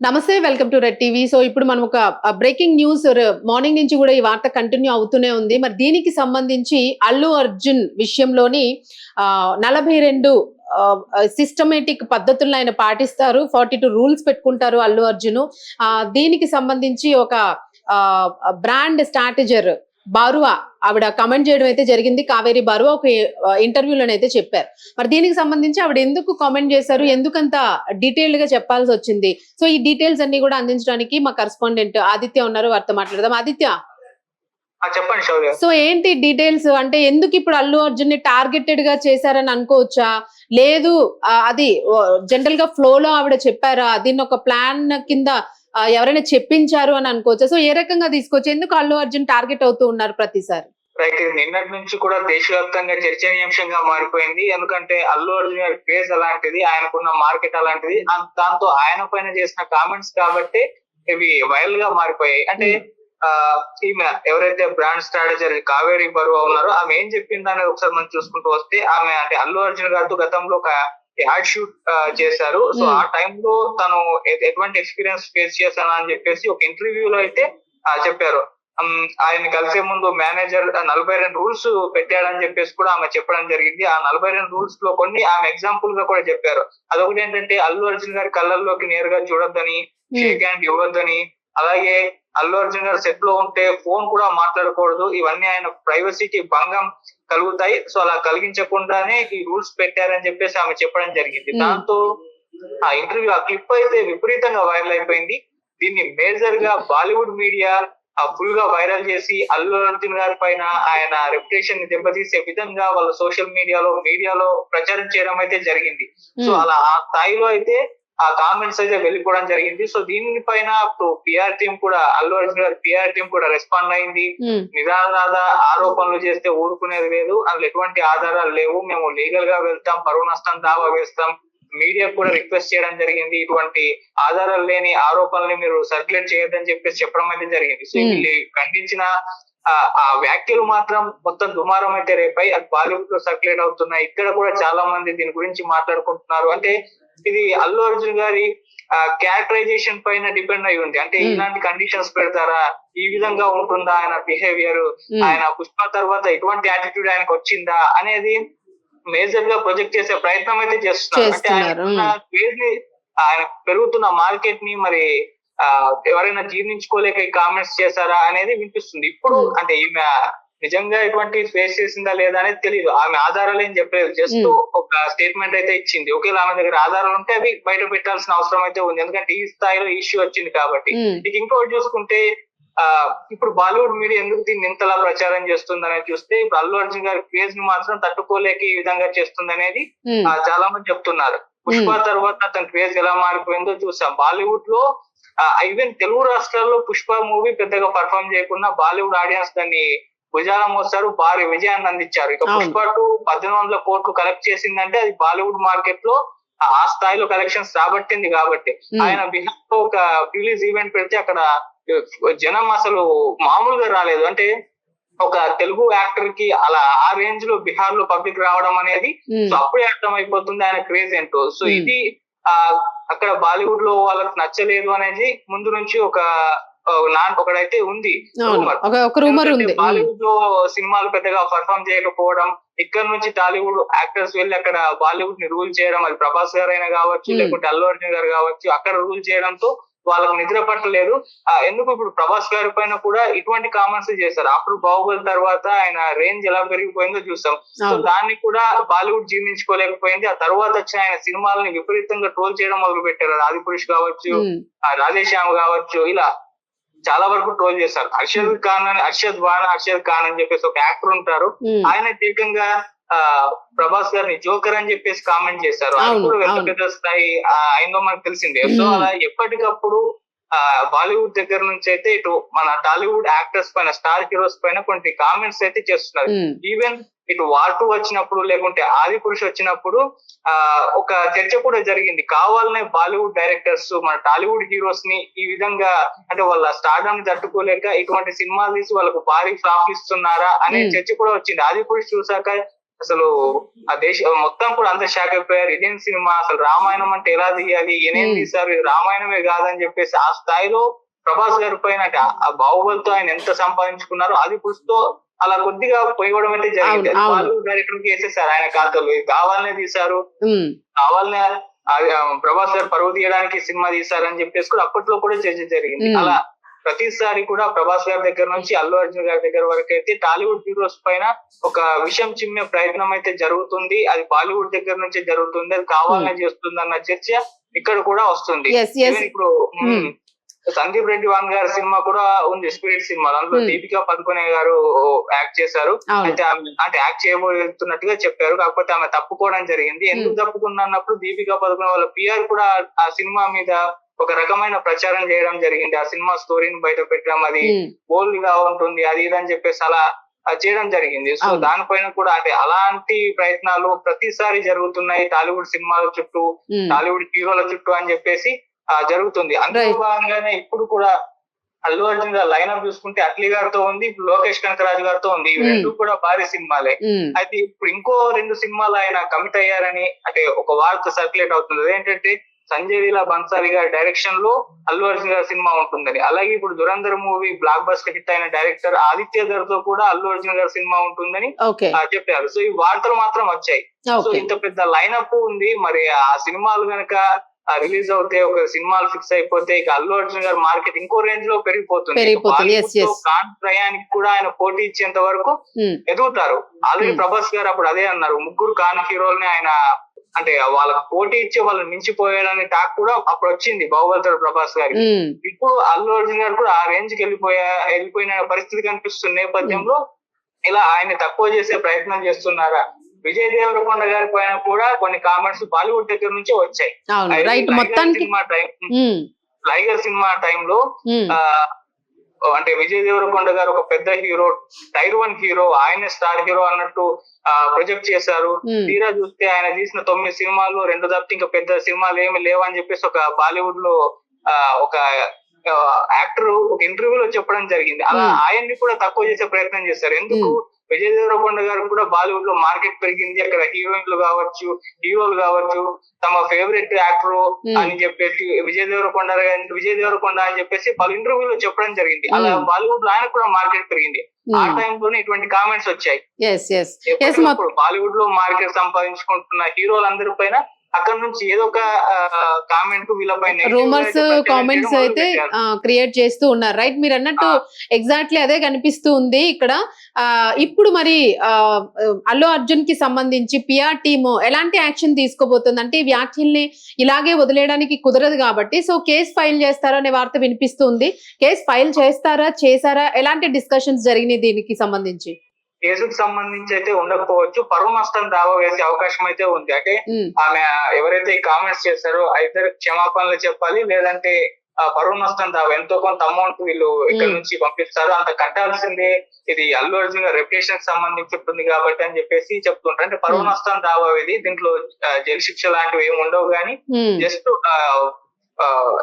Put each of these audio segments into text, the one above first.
నమస్తే, welcome to red TV. So ఇప్పుడు మనం ఒక బ్రేకింగ్ న్యూస్ మార్నింగ్ నుంచి కూడా ఈ వార్త కంటిన్యూ అవుతూనే ఉంది. మరి దీనికి సంబంధించి అల్లు అర్జున్ విషయంలోని 42 సిస్టమేటిక్ పద్ధతులను ఆయన పాటిస్తారు. 42 రూల్స్ పెట్టుకుంటారు అల్లు అర్జున్. దీనికి సంబంధించి ఒక బ్రాండ్ స్ట్రాటజర్ బారువా ఆవిడ కమెంట్ చేయడం అయితే జరిగింది. కావేరి బారువా ఒక ఇంటర్వ్యూలోనైతే చెప్పారు. మరి దీనికి సంబంధించి ఆవిడ ఎందుకు కామెంట్ చేశారు, ఎందుకంత డీటెయిల్డ్ గా చెప్పాల్సి వచ్చింది? సో ఈ డీటెయిల్స్ అన్ని కూడా అందించడానికి మా కరెస్పాండెంట్ ఆదిత్య ఉన్నారు, వారితో మాట్లాడదాం. ఆదిత్య, చెప్పండి శౌర్య. సో ఏంటి డీటెయిల్స్? అంటే ఎందుకు ఇప్పుడు అల్లు అర్జున్ ని టార్గెటెడ్ గా చేశారని అనుకోవచ్చా, లేదు అది జనరల్ గా ఫ్లో లో ఆవిడ చెప్పారా, దీన్ని ఒక ప్లాన్ కింద ఎవరైనా చెప్పించారు అని అనుకోవచ్చా? సో ఏ రకంగా తీసుకోవచ్చు, ఎందుకు అల్లు అర్జున్ టార్గెట్ అవుతూ ఉన్నారు ప్రతిసారి? రైట్, ఇది నిన్నటి నుంచి కూడా దేశవ్యాప్తంగా చర్చనీయాంశంగా మారిపోయింది. ఎందుకంటే అల్లు అర్జున్ గారి క్రేజ్ అలాంటిది, ఆయనకున్న మార్కెట్ అలాంటిది, దాంతో ఆయన పైన చేసిన కామెంట్స్ కాబట్టి ఇవి వైరల్ గా మారిపోయాయి. అంటే ఈమె ఎవరైతే బ్రాండ్ స్ట్రాటజర్ కావేరి బరువా ఉన్నారో ఆమె ఏం చెప్పింది అనేది ఒకసారి మనం చూసుకుంటూ వస్తే, ఆమె అంటే అల్లు అర్జున్ గారితో గతంలో ఒక యాడ్ షూట్ చేశారు. సో ఆ టైంలో తను ఎటువంటి ఎక్స్పీరియన్స్ ఫేస్ చేశాను అని చెప్పేసి ఒక ఇంటర్వ్యూలో అయితే చెప్పారు. ఆయన కలిసే ముందు మేనేజర్ 42 రూల్స్ పెట్టాడని చెప్పేసి కూడా ఆమె చెప్పడం జరిగింది. ఆ 42 రూల్స్ లో కొన్ని ఆమె ఎగ్జాంపుల్ గా కూడా చెప్పారు. అదొకటి ఏంటంటే అల్లు అర్జున్ గారి కళ్ళల్లోకి నేరుగా చూడొద్దని, షేక్ హ్యాండ్ ఇవ్వద్దని, అలాగే అల్లు అర్జున్ గారు సెట్ లో ఉంటే ఫోన్ కూడా మాట్లాడకూడదు, ఇవన్నీ ఆయన ప్రైవసీకి భంగం కలుగుతాయి. సో అలా కలిగించకుండానే ఈ రూల్స్ పెట్టారని చెప్పేసి ఆమె చెప్పడం జరిగింది. దాంతో ఆ ఇంటర్వ్యూ, ఆ క్లిప్ అయితే విపరీతంగా వైరల్ అయిపోయింది. దీన్ని మేజర్ గా బాలీవుడ్ మీడియా ఫుల్ గా వైరల్ చేసి అల్లు అర్జున్ గారి పైన ఆయన రెప్యుటేషన్ ని దెబ్బతీసే విధంగా వాళ్ళ సోషల్ మీడియాలో ప్రచారం చేయడం అయితే జరిగింది. సో అలా ఆ స్థాయిలో అయితే ఆ కామెంట్స్ అయితే వెళ్ళిపోవడం జరిగింది. సో దీనిపైన పిఆర్ టీం కూడా, అల్లు అర్జున్ గారి పిఆర్ టీం కూడా రెస్పాండ్ అయింది. నిరాధార ఆరోపణలు చేస్తే ఊరుకునేది లేదు, అందులో ఎటువంటి ఆధారాలు లేవు, మేము లీగల్ గా వెళ్తాం, పరువు నష్టం దావా వేస్తాం, మీడియా కూడా రిక్వెస్ట్ చేయడం జరిగింది, ఇటువంటి ఆధారాలు లేని ఆరోపణల్ని మీరు సర్క్యులేట్ చేయొద్దని చెప్పేసి చెప్పడం అయితే జరిగింది. సో వీళ్ళు ఖండించిన ఆ వ్యాఖ్యలు మాత్రం మొత్తం దుమారం అయితే రేపై అది బాలీవుడ్ లో సర్క్యులేట్ అవుతున్నాయి. ఇక్కడ కూడా చాలా మంది దీని గురించి మాట్లాడుకుంటున్నారు. అంటే ఇది అల్లు అర్జున్ గారి క్యారెక్టరైజేషన్ పైన డిపెండ్ అయి ఉంది. అంటే ఇలాంటి కండిషన్స్ పెడతారా, ఈ విధంగా ఉంటుందా ఆయన బిహేవియర్, ఆయన పుష్ప తర్వాత ఎటువంటి యాటిట్యూడ్ ఆయనకు వచ్చిందా అనేది మేజర్ గా ప్రొజెక్ట్ చేసే ప్రయత్నం అయితే చేస్తున్నారు. అంటే ఆయన క్రేజ్ ని, ఆయన పెరుగుతున్న మార్కెట్ ని మరి ఎవరైనా జీర్ణించుకోలేక ఈ కామెంట్స్ చేశారా అనేది వినిపిస్తుంది. ఇప్పుడు అంటే ఈమె నిజంగా ఎటువంటి ఫేస్ చేసిందా లేదా అనేది తెలియదు. ఆమె ఆధారాలు ఏం చెప్పలేదు, జస్ట్ ఒక స్టేట్మెంట్ అయితే ఇచ్చింది. ఒకవేళ ఆమె దగ్గర ఆధారాలు ఉంటే అవి బయట పెట్టాల్సిన అవసరం అయితే ఉంది, ఎందుకంటే ఈ స్థాయిలో ఇష్యూ వచ్చింది కాబట్టి. ఇక ఇంకోటి చూసుకుంటే ఇప్పుడు బాలీవుడ్ మీడియా ఎందుకు దీన్ని ఇంతలా ప్రచారం చేస్తుంది అనేది చూస్తే, ఇప్పుడు అల్లు అర్జున్ గారి క్రేజ్ ని మాత్రం తట్టుకోలేక ఈ విధంగా చేస్తుంది అనేది చాలా మంది చెప్తున్నారు. పుష్ప తర్వాత తన క్రేజ్ ఎలా మారిపోయిందో చూసాం. బాలీవుడ్ లో ఈవెన్ తెలుగు రాష్ట్రాల్లో పుష్ప మూవీ పెద్దగా పర్ఫామ్ చేయకుండా బాలీవుడ్ ఆడియన్స్ దాన్ని భుజాల మోస్తారు, భారీ విజయాన్ని అందించారు. ఇక పుష్ప 2 1800 కోట్లు కలెక్ట్ చేసిందంటే అది బాలీవుడ్ మార్కెట్ లో ఆ స్థాయిలో కలెక్షన్స్ రాబట్టింది కాబట్టి. ఆయన బిహార్ లో ఒక రిలీజ్ ఈవెంట్ పెడితే అక్కడ జనం అసలు మామూలుగా రాలేదు. అంటే ఒక తెలుగు యాక్టర్ కి అలా ఆ రేంజ్ లో బిహార్ లో పబ్లిక్ రావడం అనేది సో అప్పుడే అర్థం అయిపోతుంది ఆయన క్రేజ్ ఏంటో. సో ఇది అక్కడ బాలీవుడ్ లో వాళ్ళకి నచ్చలేదు అనేది ముందు నుంచి ఒకడైతే ఉంది. బాలీవుడ్ లో సినిమాలు పెద్దగా పర్ఫామ్ చేయకపోవడం, ఇక్కడ నుంచి టాలీవుడ్ యాక్టర్స్ వెళ్ళి అక్కడ బాలీవుడ్ ని రూల్ చేయడం, అది ప్రభాస్ గారు అయినా కావచ్చు లేకుంటే అల్లు అర్జున్ గారు కావచ్చు, అక్కడ రూల్ చేయడంతో వాళ్ళకు నిద్ర పట్టలేదు. ఎందుకు ఇప్పుడు ప్రభాస్ గారి పైన కూడా ఇటువంటి కామెంట్స్ చేశారు. ఆఫ్టర్ బాహుబలి తర్వాత ఆయన రేంజ్ ఎలా పెరిగిపోయిందో చూసాం. సో దాన్ని కూడా బాలీవుడ్ జీర్ణించుకోలేకపోయింది. ఆ తర్వాత వచ్చిన ఆయన సినిమాలని విపరీతంగా ట్రోల్ చేయడం మొదలు పెట్టారు. ఆదిపురుష్ కావచ్చు, రాధేశ్యామ్ కావచ్చు, ఇలా చాలా వరకు ట్రోల్ చేశారు. అర్షద్ ఖాన్ అని చెప్పేసి ఒక యాక్టర్ ఉంటారు, ఆయన తీవ్రంగా ప్రభాస్ గారిని జోకర్ అని చెప్పేసి కామెంట్ చేశారు. ఆయన కూడా పెద్ద స్థాయి అయిందో మనకు తెలిసిందే. సో అలా ఎప్పటికప్పుడు బాలీవుడ్ దగ్గర నుంచి అయితే ఇటు మన టాలీవుడ్ యాక్టర్స్ పైన, స్టార్ హీరోస్ పైన కొన్ని కామెంట్స్ అయితే చేస్తున్నారు. ఈవెన్ ఇటు వార్ 2 వచ్చినప్పుడు లేకుంటే ఆదిపురుష్ వచ్చినప్పుడు ఒక చర్చ కూడా జరిగింది. కావాలనే బాలీవుడ్ డైరెక్టర్స్ మన టాలీవుడ్ హీరోస్ ని ఈ విధంగా, అంటే వాళ్ళ స్టార్డమ్ ని తట్టుకోలేక ఇటువంటి సినిమాలు తీసి వాళ్ళకు భారీ ఫ్లాప్ ఇస్తున్నారా అనే చర్చ కూడా వచ్చింది. ఆదిపురుష్ చూసాక అసలు ఆ మొత్తం కూడా అందరు షాక్ అయిపోయారు. ఇదేం సినిమా, అసలు రామాయణం అంటే ఎలా తీయాలి, ఏనేం తీశారు, ఇది రామాయణమే కాదని చెప్పేసి ఆ స్థాయిలో ప్రభాస్ గారి పైన అంటే ఆ బాహుబలితో ఆయన ఎంత సంపాదించుకున్నారో అది పుష్తో అలా కొద్దిగా పోయడం అయితే జరిగింది. అది బాలీవుడ్ డైరెక్టర్ కి వేసేసారు ఆయన ఖాతాలో. ఇది కావాలనే తీశారు, కావాలనే ప్రభాస్ గారు పరువు తీయడానికి సినిమా తీశారని చెప్పేసి కూడా అప్పట్లో కూడా చర్చ జరిగింది. అలా ప్రతిసారి కూడా ప్రభాస్ గారి దగ్గర నుంచి అల్లు అర్జున్ గారి దగ్గర వరకు అయితే టాలీవుడ్ హీరోస్ పైన ఒక విషయం చిమ్మే ప్రయత్నం అయితే జరుగుతుంది. అది బాలీవుడ్ దగ్గర నుంచి జరుగుతుంది, అది కావాలనే చేస్తుంది అన్న చర్చ ఇక్కడ కూడా వస్తుంది. ఇప్పుడు సందీప్ రెడ్డి వాంగ్ గారి సినిమా కూడా ఉంది, స్పిరిట్ సినిమా. అందులో దీపికా పదుకొనే గారు యాక్ట్ చేశారు. అంటే యాక్ట్ చేయబోతున్నట్టుగా చెప్పారు, కాకపోతే ఆమె తప్పుకోవడం జరిగింది. ఎందుకు తప్పుకున్నప్పుడు దీపికా పదుకొనే వాళ్ళ పిఆర్ కూడా ఆ సినిమా మీద ఒక రకమైన ప్రచారం చేయడం జరిగింది. ఆ సినిమా స్టోరీని బయట పెట్టడం, అది బోల్డ్ గా ఉంటుంది, అది ఇదని చెప్పేసి అలా చేయడం జరిగింది. సో దానిపైన కూడా అంటే అలాంటి ప్రయత్నాలు ప్రతిసారి జరుగుతున్నాయి టాలీవుడ్ సినిమాల చుట్టూ, టాలీవుడ్ హీరోల చుట్టూ అని చెప్పేసి జరుగుతుంది. అందులో భాగంగానే ఇప్పుడు కూడా అల్లు అర్జున్ గారు లైనప్ చూసుకుంటే అట్లీ గారితో ఉంది, ఇప్పుడు లోకేష్ కనకరాజు గారితో ఉంది. ఇవి రెండు కూడా భారీ సినిమాలే. అయితే ఇప్పుడు ఇంకో 2 సినిమాలు ఆయన కమిట్ అయ్యారని అంటే ఒక వార్త సర్క్యులేట్ అవుతుంది. అదేంటంటే సంజయ్ లీలా బన్సాలి గారి డైరెక్షన్ లో అల్లు అర్జున్ గారి సినిమా ఉంటుందని. అలాగే ఇప్పుడు Dhurandhar movie block buster hit అయిన డైరెక్టర్ ఆదిత్య గారితో కూడా అల్లు అర్జున్ గారి సినిమా ఉంటుందని చెప్పారు. సో ఈ వార్తలు మాత్రం వచ్చాయి. సో ఇంత పెద్ద లైనప్ ఉంది. మరి ఆ సినిమాలు గనక రిలీజ్ అవుతే, ఒక సినిమాలు ఫిక్స్ అయిపోతే ఇక అల్లు అర్జున్ గారి మార్కెట్ ఇంకో రేంజ్ లో పెరిగిపోతుంది. కాన్ త్రయానికి కూడా ఆయన పోటీ ఇచ్చేంత వరకు ఎదుగుతారు. ఆల్రెడీ ప్రభాస్ గారు అప్పుడు అదే అన్నారు, 3 కాన్ హీరోల్ని ఆయన అంటే వాళ్ళకి పోటీ ఇచ్చి వాళ్ళని మించిపోయాడని టాక్ కూడా అప్పుడు వచ్చింది బాహుబలితో ప్రభాస్ గారికి. ఇప్పుడు అల్లు అర్జున్ గారు కూడా ఆ రేంజ్ కి వెళ్ళిపోయిన పరిస్థితి కనిపిస్తున్న నేపథ్యంలో ఇలా ఆయన తక్కువ చేసే ప్రయత్నం చేస్తున్నారా? విజయ్ దేవరకొండ గారి పైన కూడా కొన్ని కామెంట్స్ బాలీవుడ్ దగ్గర నుంచి వచ్చాయి. లైగర్ సినిమా టైంలో అంటే విజయ్ దేవరకొండ గారు ఒక పెద్ద హీరో, టైర్ 1 హీరో, ఆయనే స్టార్ హీరో అన్నట్టు ప్రొజెక్ట్ చేశారు. తీరా చూస్తే ఆయన తీసిన 9 సినిమాలు 2 తప్పితే ఇంకా పెద్ద సినిమాలు ఏమి లేవని చెప్పేసి ఒక బాలీవుడ్ లో ఒక యాక్టర్ ఒక ఇంటర్వ్యూలో చెప్పడం జరిగింది. అలా ఆయన్ని కూడా తక్కువ చేసే ప్రయత్నం చేశారు. ఎందుకు? విజయ్ దేవరకొండ గారు కూడా బాలీవుడ్ లో మార్కెట్ పెరిగింది, అక్కడ హీరోయిన్లు కావచ్చు, హీరోలు కావచ్చు, తమ ఫేవరెట్ యాక్టర్ అని చెప్పేసి విజయ్ దేవరకొండ అని చెప్పేసి పలు ఇంటర్వ్యూలో చెప్పడం జరిగింది. అలా బాలీవుడ్ లో ఆయన కూడా మార్కెట్ పెరిగింది. ఆ టైంలోనే ఇటువంటి కామెంట్స్ వచ్చాయి. బాలీవుడ్ లో మార్కెట్ సంపాదించుకుంటున్న హీరోలందరి పైన అక్కడ నుంచి ఏదో ఒక కామెంట్ వీళ్ళపై రూమర్స్, కామెంట్స్ అయితే క్రియేట్ చేస్తూ ఉన్నారు. రైట్, మీరు అన్నట్టు ఎగ్జాక్ట్లీ అదే కనిపిస్తూ ఉంది ఇక్కడ. ఇప్పుడు మరి అల్లు అర్జున్ కి సంబంధించి పిఆర్ టీమ్ ఎలాంటి యాక్షన్ తీసుకోబోతుంది అంటే, వ్యాఖ్యల్ని ఇలాగే వదిలేయడానికి కుదరదు కాబట్టి సో కేసు ఫైల్ చేస్తారా అనే వార్త వినిపిస్తుంది. కేసు ఫైల్ చేశారా? ఎలాంటి డిస్కషన్స్ జరిగినాయి దీనికి సంబంధించి? కేసుకు సంబంధించి అయితే ఉండకపోవచ్చు, పరువు నష్టం దావా వేసే అవకాశం అయితే ఉంది. అంటే ఆమె ఎవరైతే ఈ కామెంట్స్ చేశారో అయితే క్షమాపణలు చెప్పాలి, లేదంటే పరువు నష్టం దావా ఎంతో కొంత అమౌంట్ వీళ్ళు ఇక్కడ నుంచి పంపిస్తారు, అంత కట్టాల్సిందే, ఇది అల్లు అర్జున్ గారి రెప్యుటేషన్ సంబంధించి ఉంటుంది కాబట్టి అని చెప్పేసి చెప్తుంటారు. అంటే పరువు నష్టం దావా ఇది, దీంట్లో జైలు శిక్ష లాంటివి ఏమి ఉండవు, కానీ జస్ట్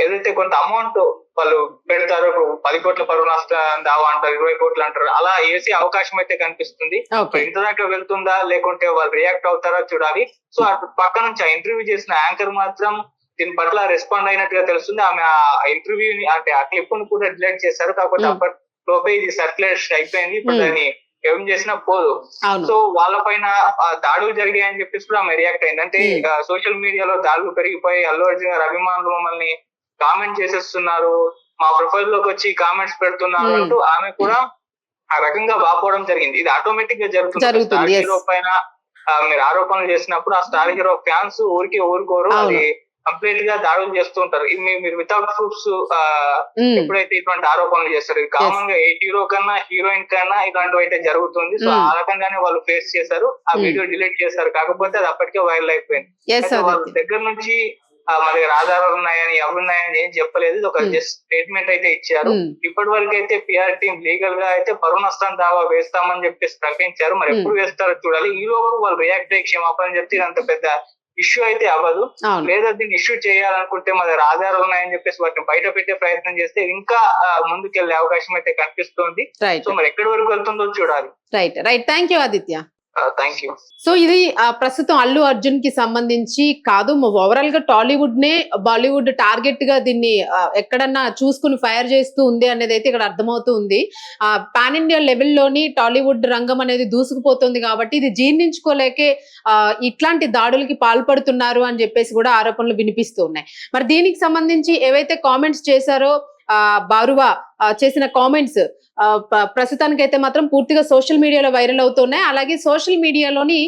ఏదైతే కొంత అమౌంట్ వాళ్ళు పెడతారు, 10 కోట్ల పరువు నష్టం దావా అంటారు, 20 కోట్లు అంటారు, అలా వేసే అవకాశం అయితే కనిపిస్తుంది. ఇంత దాకా వెళ్తుందా లేకుంటే వాళ్ళు రియాక్ట్ అవుతారా చూడాలి. సో అటు పక్క నుంచి ఆ ఇంటర్వ్యూ చేసిన యాంకర్ మాత్రం దీని పట్ల రెస్పాండ్ అయినట్టుగా తెలుస్తుంది. ఆమె ఆ ఇంటర్వ్యూని అంటే ఆ క్లిప్ ను కూడా డిలీట్ చేశారు, కాకపోతే అప్పట్లోపే ఇది సర్క్యులేషన్ అయిపోయింది. ఇప్పుడు దాన్ని ఏం చేసినా పోదు. సో వాళ్ళ పైన దాడులు జరిగాయని చెప్పేసి కూడా ఆమె రియాక్ట్ అయింది. అంటే సోషల్ మీడియాలో దాడులు పెరిగిపోయి అల్లు అర్జున్ గారి అభిమానులు మమ్మల్ని కామెంట్ చేసేస్తున్నారు, మా ప్రొఫైల్ లోకి వచ్చి కామెంట్స్ పెడుతున్నారు అంటూ ఆమె కూడా ఆ రకంగా వాపోవడం జరిగింది. ఇది ఆటోమేటిక్ గా జరుగుతుంది. స్టార్ హీరో పైన మీరు ఆరోపణలు చేసినప్పుడు ఆ స్టార్ హీరో ఫ్యాన్స్ ఊరుకోరు, అది కంప్లీట్ గా దాడులు చేస్తూ ఉంటారు. మీరు వితౌట్ ప్రూఫ్స్ ఎప్పుడైతే ఇటువంటి ఆరోపణలు చేస్తారు, ఇది కామన్ గా ఏ హీరో కన్నా హీరోయిన్ కన్నా ఇలాంటివి అయితే జరుగుతుంది. సో ఆ రకంగానే వాళ్ళు ఫేస్ చేశారు, ఆ వీడియో డిలీట్ చేశారు, కాకపోతే అది అప్పటికే వైరల్ అయిపోయింది. వాళ్ళ దగ్గర నుంచి మన దగ్గర ఆధారాలు ఉన్నాయని ఎవరున్నాయని ఏం చెప్పలేదు, ఇది ఒక జస్ట్ స్టేట్మెంట్ అయితే ఇచ్చారు. ఇప్పటి వరకు అయితే పిఆర్ టీం లీగల్ గా అయితే పరువు నష్టం దావా వేస్తామని చెప్పేసి ప్రకటించారు. మరి ఎప్పుడు వేస్తారో చూడాలి. ఈ లోపు వాళ్ళు రియాక్ట్ అయ్యి క్షమాపణ చెప్తే అంత పెద్ద ఇష్యూ అయితే అవ్వదు. లేదా దీన్ని ఇష్యూ చేయాలనుకుంటే మన దగ్గర ఆధారాలు ఉన్నాయని చెప్పేసి వాటిని బయట పెట్టే ప్రయత్నం చేస్తే ఇంకా ముందుకెళ్లే అవకాశం అయితే కనిపిస్తుంది. సో మరి ఎక్కడి వరకు వెళ్తుందో చూడాలి. Right, thank you Aditya. Thank you. So ఇది ప్రస్తుతం అల్లు అర్జున్ కి సంబంధించి కాదు, ఓవరాల్ గా టాలీవుడ్ నే బాలీవుడ్ టార్గెట్ గా దీన్ని ఎక్కడన్నా చూసుకుని ఫైర్ చేస్తూ ఉంది అనేది అయితే ఇక్కడ అర్థమవుతూ ఉంది. పాన్ ఇండియా లెవెల్లోని టాలీవుడ్ రంగం అనేది దూసుకుపోతుంది కాబట్టి ఇది జీర్ణించుకోలేకే ఇట్లాంటి దాడులకి పాల్పడుతున్నారు అని చెప్పేసి కూడా ఆరోపణలు వినిపిస్తూ ఉన్నాయి. మరి దీనికి సంబంధించి ఏవైతే కామెంట్స్ చేశారో బారువా చేసిన కామెంట్స్ ప్రస్తుతానికైతే మాత్రం పూర్తిగా సోషల్ మీడియాలో వైరల్ అవుతున్నాయి. అలాగే సోషల్ మీడియాలోని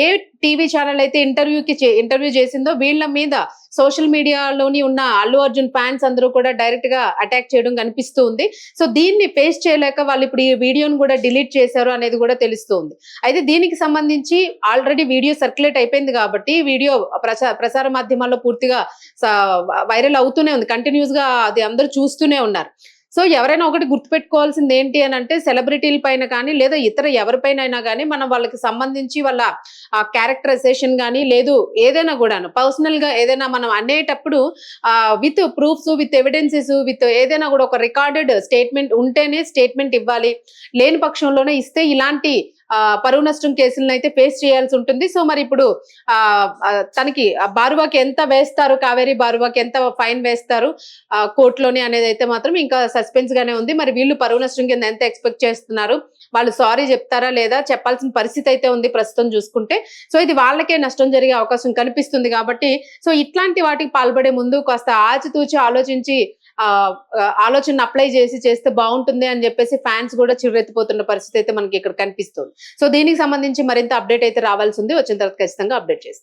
ఏ టీవీ ఛానల్ అయితే ఇంటర్వ్యూ చేసిందో వీళ్ళ మీద సోషల్ మీడియాలోని ఉన్న అల్లు అర్జున్ ఫ్యాన్స్ అందరూ కూడా డైరెక్ట్ గా అటాక్ చేయడం కనిపిస్తూ ఉంది. సో దీన్ని ఫేస్ చేయలేక వాళ్ళు ఇప్పుడు ఈ వీడియోను కూడా డిలీట్ చేశారు అనేది కూడా తెలుస్తుంది. అయితే దీనికి సంబంధించి ఆల్రెడీ వీడియో సర్క్యులేట్ అయిపోయింది కాబట్టి వీడియో ప్రసార మాధ్యమాల్లో పూర్తిగా వైరల్ అవుతూనే ఉంది. కంటిన్యూస్ గా అది అందరూ చూస్తూనే ఉన్నారు. సో ఎవరైనా ఒకటి గుర్తుపెట్టుకోవాల్సింది ఏంటి అని అంటే సెలబ్రిటీల పైన కానీ లేదా ఇతర ఎవరిపైన అయినా కానీ మనం వాళ్ళకి సంబంధించి వాళ్ళ క్యారెక్టరైజేషన్ కానీ లేదు ఏదైనా కూడాను పర్సనల్ గా ఏదైనా మనం అనేటప్పుడు with proofs with evidences with ఏదైనా కూడా ఒక రికార్డెడ్ స్టేట్మెంట్ ఉంటేనే స్టేట్మెంట్ ఇవ్వాలి. లేని పక్షంలోనే ఇస్తే ఇలాంటి పరువు నష్టం కేసులను అయితే ఫేస్ చేయాల్సి ఉంటుంది. సో మరి ఇప్పుడు తనకి బారువాకి ఎంత వేస్తారు, కావేరీ బారువాకి ఎంత ఫైన్ వేస్తారు కోర్టులోని అనేది అయితే మాత్రం ఇంకా సస్పెన్స్ గానే ఉంది. మరి వీళ్ళు పరువు నష్టం కింద ఎంత ఎక్స్పెక్ట్ చేస్తున్నారు, వాళ్ళు సారీ చెప్తారా లేదా చెప్పాల్సిన పరిస్థితి అయితే ఉంది ప్రస్తుతం చూసుకుంటే. సో ఇది వాళ్ళకే నష్టం జరిగే అవకాశం కనిపిస్తుంది కాబట్టి సో ఇట్లాంటి వాటికి పాల్పడే ముందు కాస్త ఆచితూచి ఆలోచించి ఆలోచన అప్లై చేస్తే బాగుంటుంది అని చెప్పేసి ఫ్యాన్స్ కూడా చిరెత్తిపోతున్న పరిస్థితి అయితే మనకి ఇక్కడ కనిపిస్తుంది. సో దీనికి సంబంధించి మరింత అప్డేట్ అయితే రావాల్సి ఉంది. వచ్చిన తర్వాత ఖచ్చితంగా అప్డేట్ చేస్తాం.